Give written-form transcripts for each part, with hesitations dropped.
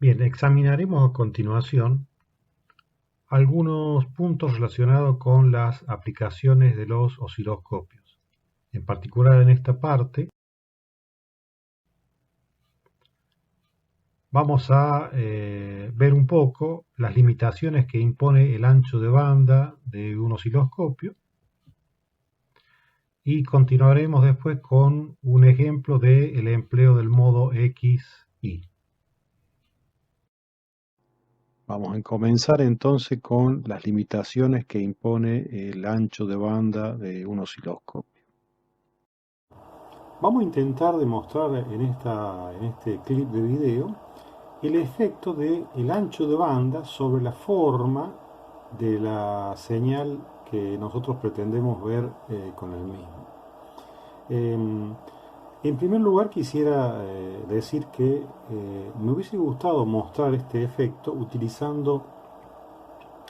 Bien, examinaremos a continuación algunos puntos relacionados con las aplicaciones de los osciloscopios. En particular en esta parte vamos a ver un poco las limitaciones que impone el ancho de banda de un osciloscopio y continuaremos después con un ejemplo del empleo del modo XY. Vamos a comenzar entonces con las limitaciones que impone el ancho de banda de un osciloscopio. Vamos a intentar demostrar en este clip de video el efecto del ancho de banda sobre la forma de la señal que nosotros pretendemos ver con el mismo. En primer lugar quisiera decir que me hubiese gustado mostrar este efecto utilizando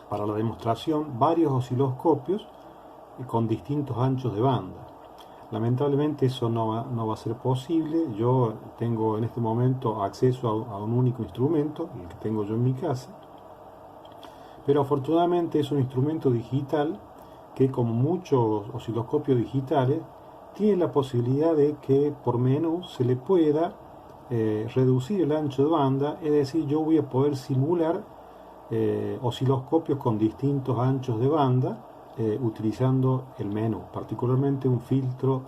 para la demostración varios osciloscopios con distintos anchos de banda. Lamentablemente eso no va a ser posible. Yo tengo en este momento acceso a un único instrumento, el que tengo yo en mi casa, pero afortunadamente es un instrumento digital que, como muchos osciloscopios digitales, tiene la posibilidad de que por menú se le pueda reducir el ancho de banda, es decir, yo voy a poder simular osciloscopios con distintos anchos de banda utilizando el menú, particularmente un filtro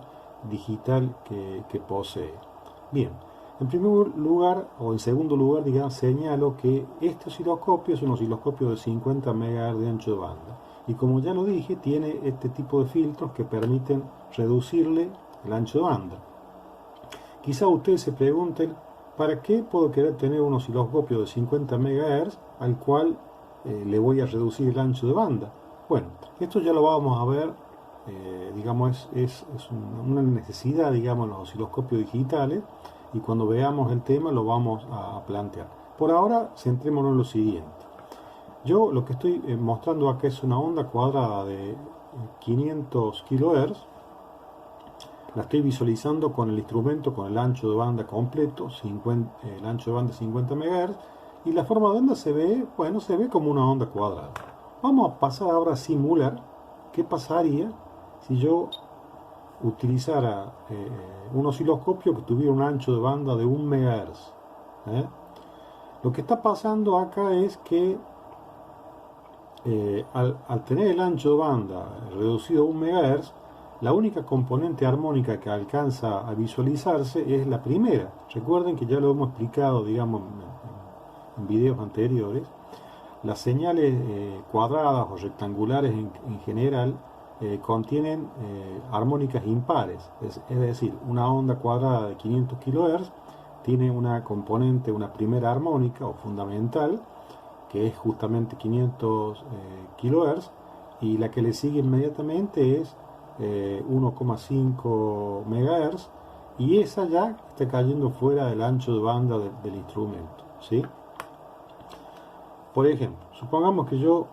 digital que posee. Bien, en primer lugar, o en segundo lugar, digamos, señalo que este osciloscopio es un osciloscopio de 50 MHz de ancho de banda. Y como ya lo dije, tiene este tipo de filtros que permiten reducirle el ancho de banda. Quizá ustedes se pregunten, ¿para qué puedo querer tener un osciloscopio de 50 MHz al cual le voy a reducir el ancho de banda? Bueno, esto ya lo vamos a ver, digamos, es una necesidad, digamos, en los osciloscopios digitales, y cuando veamos el tema lo vamos a plantear. Por ahora, centrémonos en lo siguiente. Yo lo que estoy mostrando acá es una onda cuadrada de 500 kHz. La estoy visualizando con el instrumento, con el ancho de banda completo, el ancho de banda 50 MHz, y la forma de onda se ve, bueno, se ve como una onda cuadrada. Vamos a pasar ahora a simular qué pasaría si yo utilizara un osciloscopio que tuviera un ancho de banda de 1 MHz. Lo que está pasando acá es que al tener el ancho de banda reducido a 1 MHz, la única componente armónica que alcanza a visualizarse es la primera. Recuerden que ya lo hemos explicado, digamos, en videos anteriores. Las señales cuadradas o rectangulares en general contienen armónicas impares. Es decir, una onda cuadrada de 500 kHz tiene una componente, una primera armónica o fundamental, que es justamente 500 kHz, y la que le sigue inmediatamente es 1,5 MHz, y esa ya está cayendo fuera del ancho de banda del instrumento, ¿sí? Por ejemplo, supongamos que yo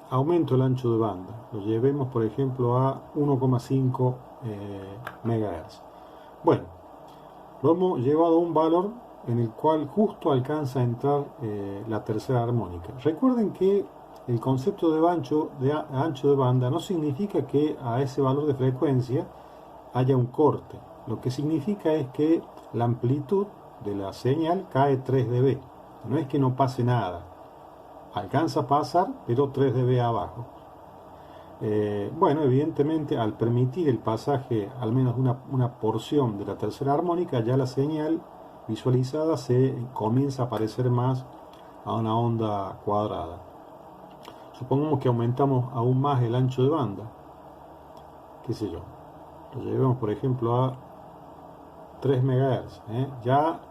aumento el ancho de banda, lo llevemos por ejemplo a 1,5 MHz. Bueno, lo hemos llevado a un valor en el cual justo alcanza a entrar la tercera armónica. Recuerden que el concepto de ancho de banda no significa que a ese valor de frecuencia haya un corte. Lo que significa es que la amplitud de la señal cae 3 dB. No es que no pase nada. Alcanza a pasar, pero 3 dB abajo. Bueno, evidentemente al permitir el pasaje al menos una porción de la tercera armónica, ya la señal visualizada se comienza a parecer más a una onda cuadrada. Supongamos que aumentamos aún más el ancho de banda, qué sé yo, lo llevemos por ejemplo a 3 MHz, ya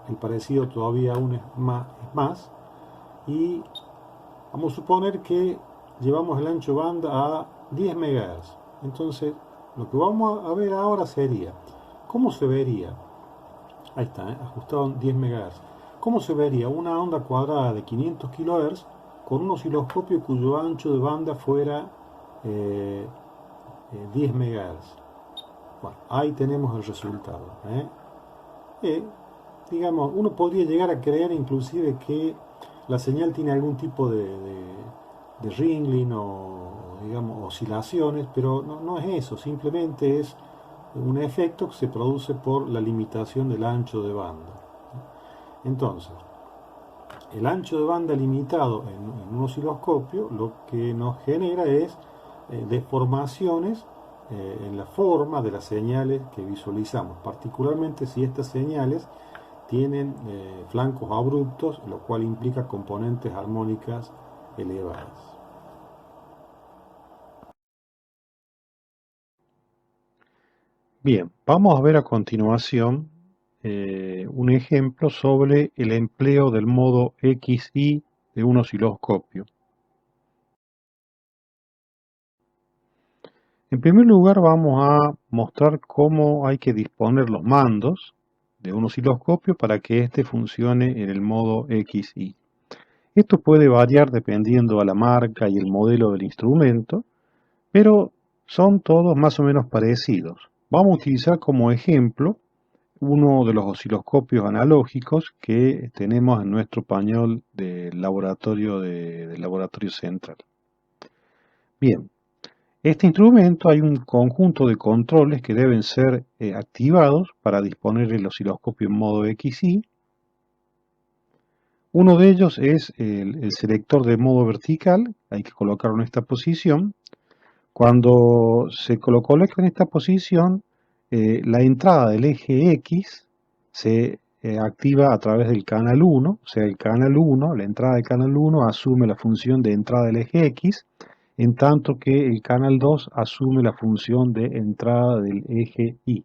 el parecido todavía aún es más, y vamos a suponer que llevamos el ancho de banda a 10 MHz. Entonces, lo que vamos a ver ahora sería, ¿cómo se vería? Ahí está, ajustado a 10 MHz. ¿Cómo se vería una onda cuadrada de 500 kHz con un osciloscopio cuyo ancho de banda fuera 10 MHz? Bueno, ahí tenemos el resultado. digamos, uno podría llegar a creer inclusive que la señal tiene algún tipo de ringling o, digamos, oscilaciones, pero no es eso, simplemente es un efecto que se produce por la limitación del ancho de banda. Entonces, el ancho de banda limitado en un osciloscopio lo que nos genera es deformaciones en la forma de las señales que visualizamos, particularmente si estas señales tienen flancos abruptos, lo cual implica componentes armónicas elevadas. Bien, vamos a ver a continuación un ejemplo sobre el empleo del modo XY de un osciloscopio. En primer lugar vamos a mostrar cómo hay que disponer los mandos de un osciloscopio para que éste funcione en el modo XY. Esto puede variar dependiendo a la marca y el modelo del instrumento, pero son todos más o menos parecidos. Vamos a utilizar como ejemplo uno de los osciloscopios analógicos que tenemos en nuestro pañol del laboratorio central. Bien, este instrumento hay un conjunto de controles que deben ser activados para disponer el osciloscopio en modo XY. Uno de ellos es el selector de modo vertical, hay que colocarlo en esta posición. Cuando se lo coloca en esta posición, la entrada del eje X se activa a través del canal 1, o sea, el canal 1, la entrada del canal 1 asume la función de entrada del eje X, en tanto que el canal 2 asume la función de entrada del eje Y.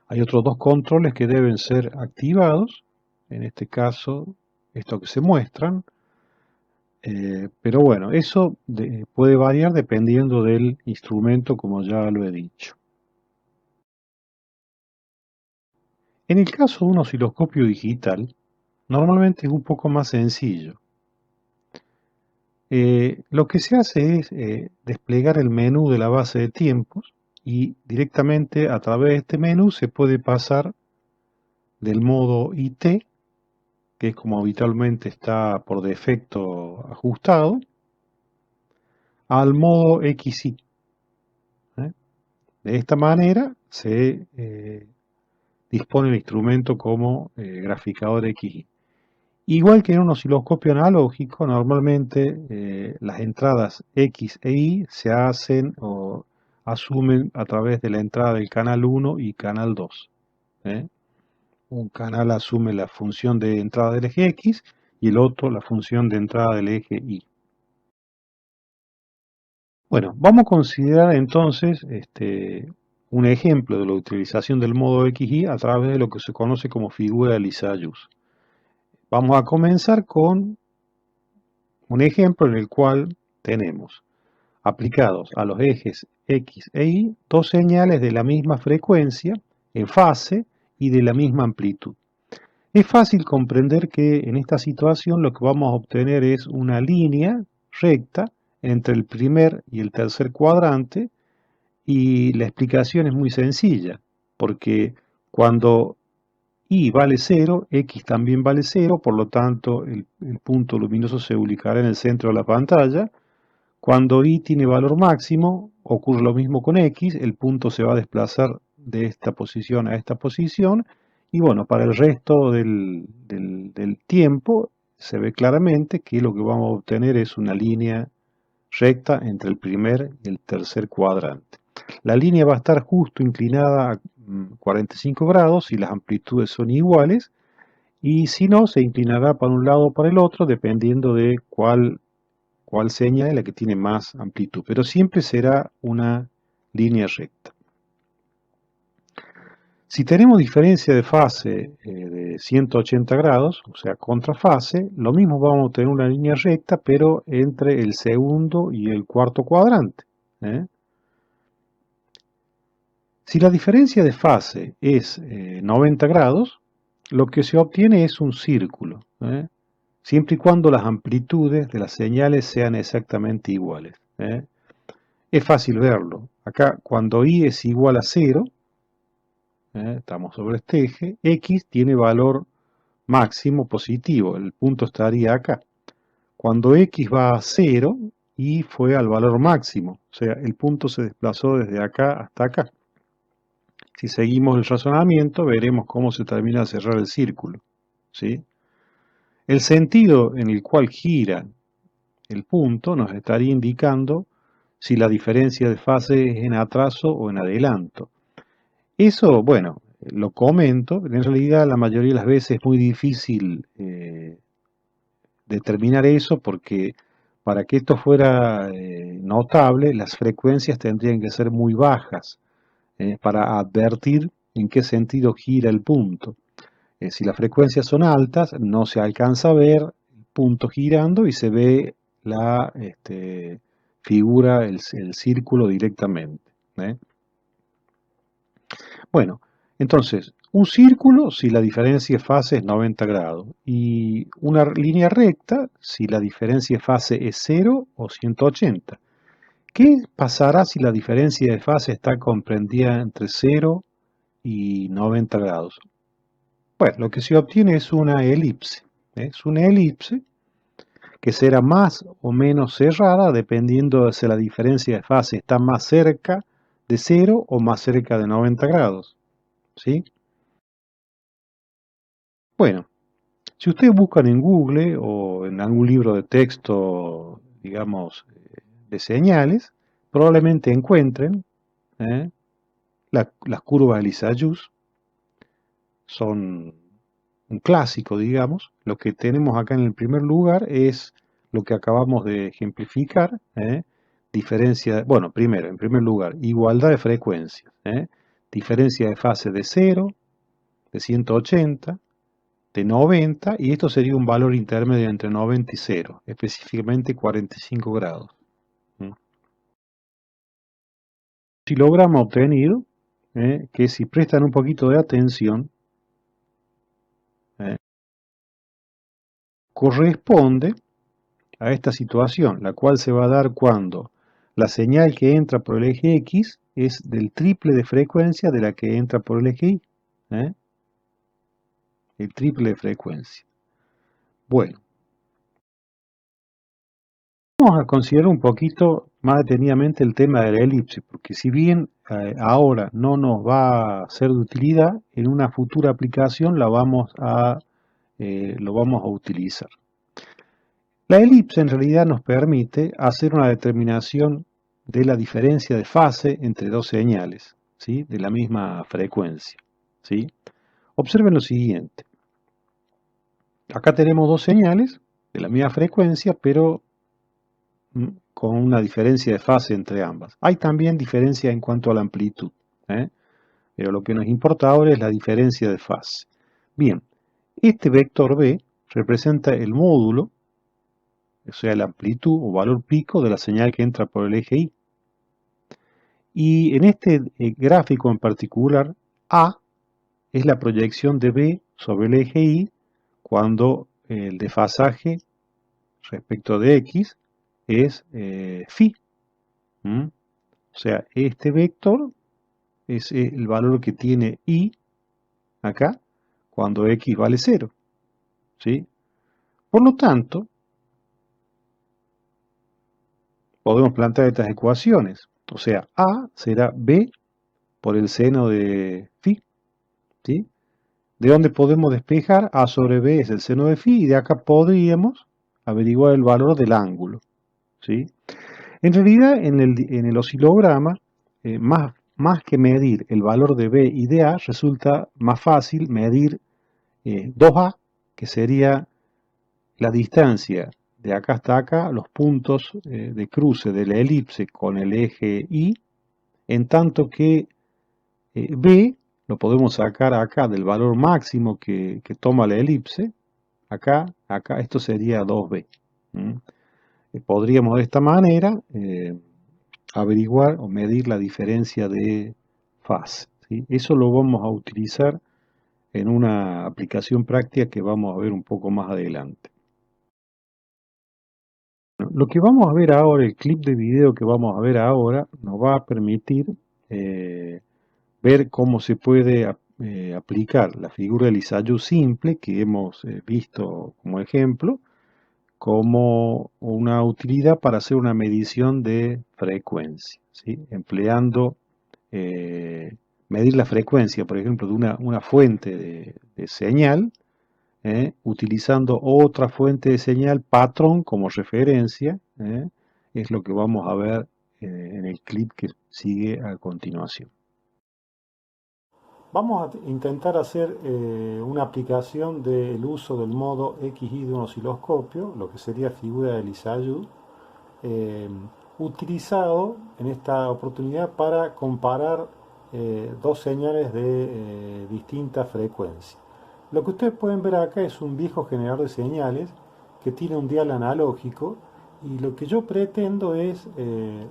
Hay otros dos controles que deben ser activados, en este caso, estos que se muestran, pero bueno, eso puede variar dependiendo del instrumento, como ya lo he dicho. En el caso de un osciloscopio digital, normalmente es un poco más sencillo. Lo que se hace es desplegar el menú de la base de tiempos y directamente a través de este menú se puede pasar del modo IT, que es como habitualmente está por defecto ajustado, al modo XY. De esta manera se dispone el instrumento como graficador XY. Igual que en un osciloscopio analógico, normalmente las entradas X e Y se hacen o asumen a través de la entrada del canal 1 y canal 2. Un canal asume la función de entrada del eje X y el otro la función de entrada del eje Y. Bueno, vamos a considerar entonces un ejemplo de la utilización del modo XY a través de lo que se conoce como figura de Lissajous. Vamos a comenzar con un ejemplo en el cual tenemos aplicados a los ejes X e Y dos señales de la misma frecuencia, en fase y de la misma amplitud. Es fácil comprender que en esta situación lo que vamos a obtener es una línea recta entre el primer y el tercer cuadrante, y la explicación es muy sencilla, porque cuando Y vale 0, X también vale 0, por lo tanto el punto luminoso se ubicará en el centro de la pantalla. Cuando Y tiene valor máximo, ocurre lo mismo con X, el punto se va a desplazar de esta posición a esta posición, y bueno, para el resto del tiempo se ve claramente que lo que vamos a obtener es una línea recta entre el primer y el tercer cuadrante. La línea va a estar justo inclinada a 45 grados si las amplitudes son iguales, y si no, se inclinará para un lado o para el otro dependiendo de cuál señal es la que tiene más amplitud, pero siempre será una línea recta. Si tenemos diferencia de fase de 180 grados, o sea, contrafase, lo mismo vamos a tener una línea recta, pero entre el segundo y el cuarto cuadrante. Si la diferencia de fase es 90 grados, lo que se obtiene es un círculo, siempre y cuando las amplitudes de las señales sean exactamente iguales. Es fácil verlo. Acá, cuando I es igual a 0, estamos sobre este eje, X tiene valor máximo positivo, el punto estaría acá. Cuando X va a 0, Y fue al valor máximo, o sea, el punto se desplazó desde acá hasta acá. Si seguimos el razonamiento, veremos cómo se termina de cerrar el círculo, ¿sí? El sentido en el cual gira el punto nos estaría indicando si la diferencia de fase es en atraso o en adelanto. Eso, bueno, lo comento, pero en realidad la mayoría de las veces es muy difícil determinar eso porque para que esto fuera notable, las frecuencias tendrían que ser muy bajas para advertir en qué sentido gira el punto. Si las frecuencias son altas, no se alcanza a ver el punto girando y se ve la figura, el círculo directamente. Bueno, entonces, un círculo si la diferencia de fase es 90 grados y una línea recta si la diferencia de fase es 0 o 180. ¿Qué pasará si la diferencia de fase está comprendida entre 0 y 90 grados? Bueno, lo que se obtiene es una elipse. Es una elipse que será más o menos cerrada dependiendo de si la diferencia de fase está más cerca de 0 o más cerca de 90 grados. ¿Sí? Bueno, si ustedes buscan en Google o en algún libro de texto, digamos, de señales, probablemente encuentren ¿eh? Las curvas de Lissajous. Son un clásico, digamos. Lo que tenemos acá en el primer lugar es lo que acabamos de ejemplificar. Diferencia, bueno, primero, en primer lugar, igualdad de frecuencias. Diferencia de fase de 0, de 180, de 90, y esto sería un valor intermedio entre 90 y 0, específicamente 45 grados. Si logramos obtenido, que si prestan un poquito de atención, corresponde a esta situación, la cual se va a dar cuando la señal que entra por el eje X es del triple de frecuencia de la que entra por el eje Y. El triple de frecuencia. Bueno, vamos a considerar un poquito más detenidamente el tema de la elipse, porque si bien ahora no nos va a ser de utilidad, en una futura aplicación lo vamos a utilizar. La elipse en realidad nos permite hacer una determinación de la diferencia de fase entre dos señales, ¿sí? De la misma frecuencia, ¿sí? Observen lo siguiente. Acá tenemos dos señales de la misma frecuencia, pero con una diferencia de fase entre ambas. Hay también diferencia en cuanto a la amplitud, pero lo que nos importa ahora es la diferencia de fase. Bien, este vector B representa el módulo, o sea, la amplitud o valor pico de la señal que entra por el eje Y. Y en este gráfico en particular, A es la proyección de B sobre el eje Y cuando el desfasaje respecto de X es phi. O sea, este vector es el valor que tiene Y acá cuando X vale 0. ¿Sí? Por lo tanto, podemos plantear estas ecuaciones. O sea, A será B por el seno de phi. ¿Sí? De donde podemos despejar A sobre B es el seno de phi y de acá podríamos averiguar el valor del ángulo. ¿Sí? En realidad, en el oscilograma, más que medir el valor de B y de A, resulta más fácil medir 2A, que sería la distancia de acá hasta acá, los puntos de cruce de la elipse con el eje Y, en tanto que B lo podemos sacar acá del valor máximo que toma la elipse, acá, esto sería 2B. Podríamos de esta manera averiguar o medir la diferencia de fase, ¿sí? Eso lo vamos a utilizar en una aplicación práctica que vamos a ver un poco más adelante. Lo que vamos a ver ahora, el clip de video que vamos a ver ahora, nos va a permitir ver cómo se puede aplicar la figura del Lissajous simple que hemos visto como ejemplo, como una utilidad para hacer una medición de frecuencia, ¿sí? Empleando, medir la frecuencia, por ejemplo, de una fuente de señal, utilizando otra fuente de señal, patrón, como referencia, es lo que vamos a ver en el clip que sigue a continuación. Vamos a intentar hacer una aplicación del uso del modo XY de un osciloscopio, lo que sería figura de Lissajous, utilizado en esta oportunidad para comparar dos señales de distinta frecuencia. Lo que ustedes pueden ver acá es un viejo generador de señales que tiene un dial analógico, y lo que yo pretendo es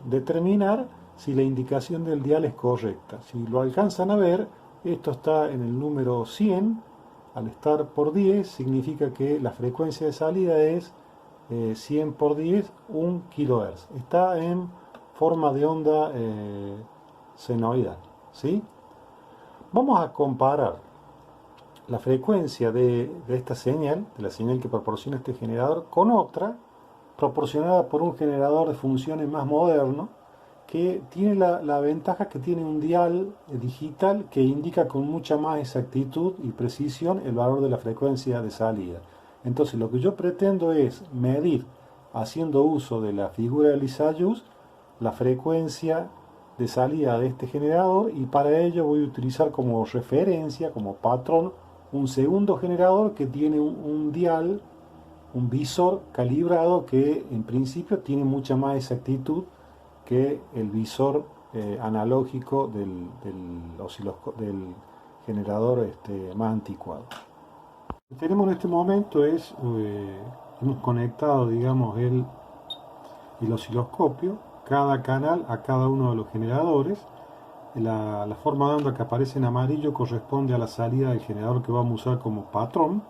determinar si la indicación del dial es correcta. Si lo alcanzan a ver, esto está en el número 100. Al estar por 10 significa que la frecuencia de salida es 100 por 10, 1 kHz. Está en forma de onda senoidal, ¿sí? Vamos a comparar la frecuencia de esta señal, de la señal que proporciona este generador, con otra proporcionada por un generador de funciones más moderno, que tiene la ventaja que tiene un dial digital que indica con mucha más exactitud y precisión el valor de la frecuencia de salida. Entonces lo que yo pretendo es medir, haciendo uso de la figura de Lissajous, la frecuencia de salida de este generador, y para ello voy a utilizar como referencia, como patrón, un segundo generador que tiene un dial, un visor calibrado que en principio tiene mucha más exactitud que el visor analógico del generador más anticuado. Lo que tenemos en este momento es, hemos conectado, digamos, el osciloscopio, cada canal a cada uno de los generadores. La forma de onda que aparece en amarillo corresponde a la salida del generador que vamos a usar como patrón,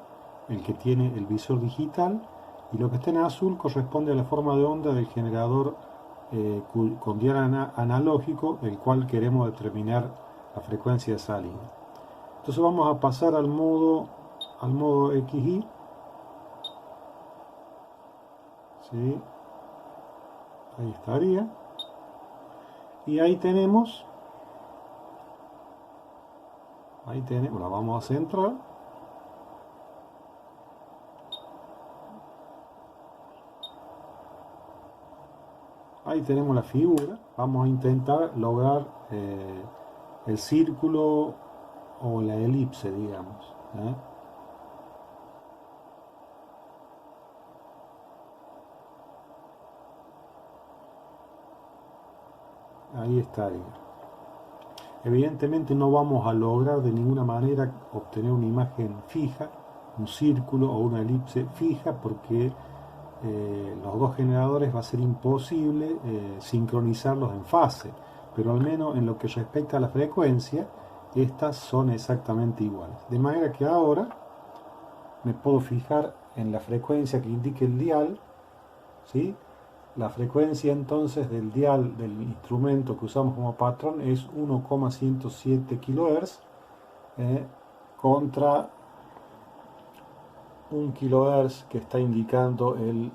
el que tiene el visor digital, y lo que está en azul corresponde a la forma de onda del generador con dial analógico, el cual queremos determinar la frecuencia de salida. Entonces vamos a pasar al modo XY, ¿sí? Ahí estaría, y ahí tenemos, la vamos a centrar. Ahí tenemos la figura. Vamos a intentar lograr el círculo o la elipse, digamos, ¿eh? Ahí estaría. Evidentemente no vamos a lograr de ninguna manera obtener una imagen fija, un círculo o una elipse fija, porque los dos generadores va a ser imposible sincronizarlos en fase, pero al menos en lo que respecta a la frecuencia, estas son exactamente iguales. De manera que ahora me puedo fijar en la frecuencia que indique el dial, ¿sí? La frecuencia entonces del dial del instrumento que usamos como patrón es 1,107 kHz contra 1 kHz que está indicando el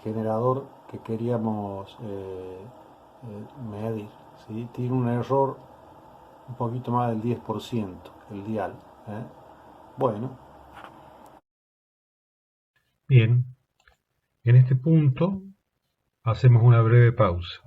generador que queríamos medir, ¿sí? Tiene un error un poquito más del 10% el dial. Bueno. Bien, en este punto hacemos una breve pausa.